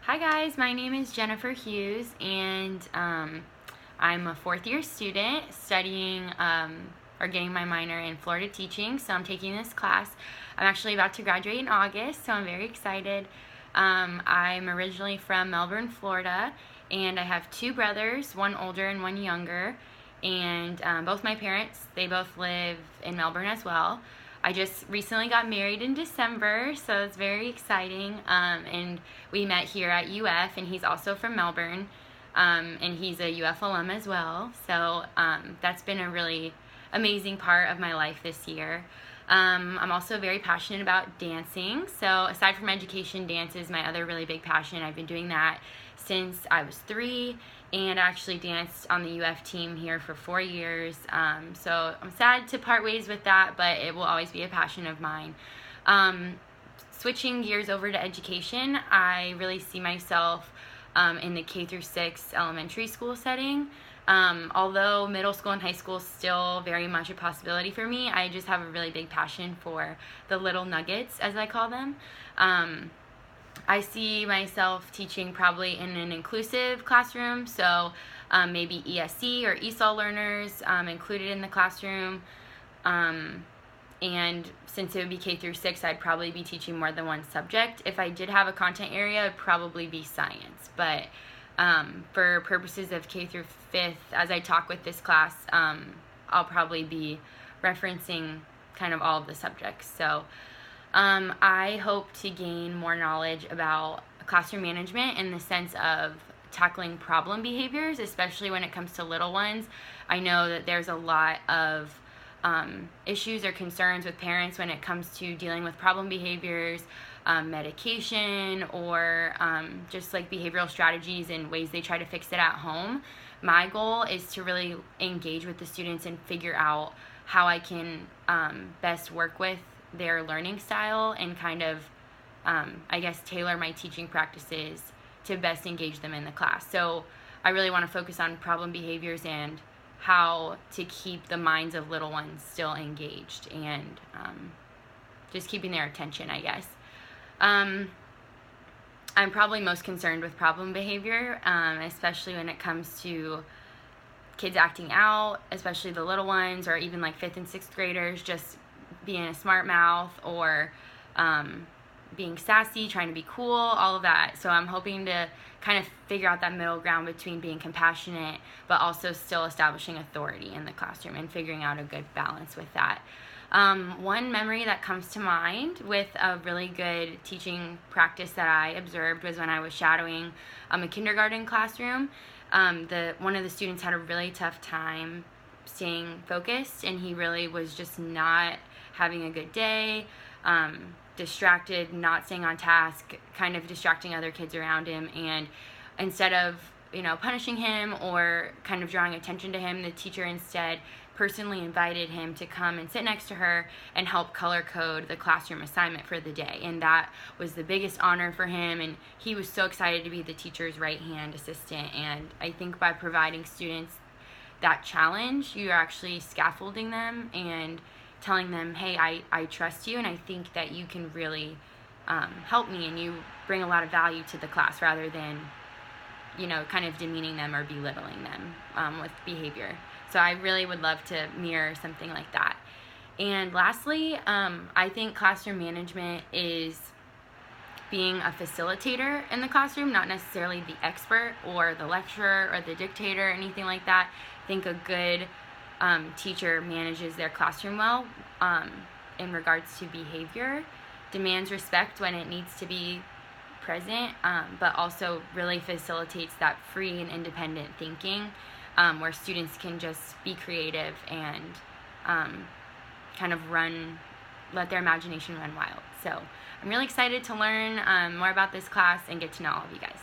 Hi guys, my name is Jennifer Hughes, and I'm a fourth-year student studying or getting my minor in Florida teaching, so I'm taking this class. I'm actually about to graduate in August, so I'm very excited. I'm originally from Melbourne, Florida, and I have two brothers, one older and one younger, and both my parents, they both live in Melbourne as well. I just recently got married in December, so it's very exciting, and we met here at UF, and he's also from Melbourne, and he's a UF alum as well, so that's been a really amazing part of my life this year. I'm also very passionate about dancing, so aside from education, dance is my other really big passion. I've been doing that since I was 3, and I actually danced on the UF team here for 4 years, so I'm sad to part ways with that, but it will always be a passion of mine. Switching gears over to education, I really see myself in the K through 6 elementary school setting. Although middle school and high school is still very much a possibility for me, I just have a really big passion for the little nuggets, as I call them. I see myself teaching probably in an inclusive classroom, so maybe ESE or ESOL learners included in the classroom. And since it would be K through 6, I'd probably be teaching more than one subject. If I did have a content area, it'd probably be science. But for purposes of K through 5th, as I talk with this class, I'll probably be referencing kind of all of the subjects. So I hope to gain more knowledge about classroom management in the sense of tackling problem behaviors, especially when it comes to little ones. I know that there's a lot of issues or concerns with parents when it comes to dealing with problem behaviors, medication, or just like behavioral strategies and ways they try to fix it at home. My goal is to really engage with the students and figure out how I can best work with their learning style and kind of, I guess, tailor my teaching practices to best engage them in the class. So I really want to focus on problem behaviors and how to keep the minds of little ones still engaged and just keeping their attention, I guess. I'm probably most concerned with problem behavior, especially when it comes to kids acting out, especially the little ones, or even like 5th and 6th graders just being a smart mouth or being sassy, trying to be cool, all of that. So I'm hoping to kind of figure out that middle ground between being compassionate but also still establishing authority in the classroom and figuring out a good balance with that. One memory that comes to mind with a really good teaching practice that I observed was when I was shadowing a kindergarten classroom. One of the students had a really tough time staying focused, and he really was just not having a good day, distracted, not staying on task, kind of distracting other kids around him. And instead of punishing him or kind of drawing attention to him, the teacher instead personally invited him to come and sit next to her and help color code the classroom assignment for the day. And that was the biggest honor for him, and he was so excited to be the teacher's right-hand assistant. And I think by providing students that challenge, you're actually scaffolding them and telling them, hey, I trust you, and I think that you can really help me, and you bring a lot of value to the class, rather than kind of demeaning them or belittling them with behavior. So I really would love to mirror something like that. And lastly, I think classroom management is being a facilitator in the classroom, not necessarily the expert or the lecturer or the dictator or anything like that. I think a good teacher manages their classroom well in regards to behavior, demands respect when it needs to be present, but also really facilitates that free and independent thinking where students can just be creative and kind of let their imagination run wild. So I'm really excited to learn more about this class and get to know all of you guys.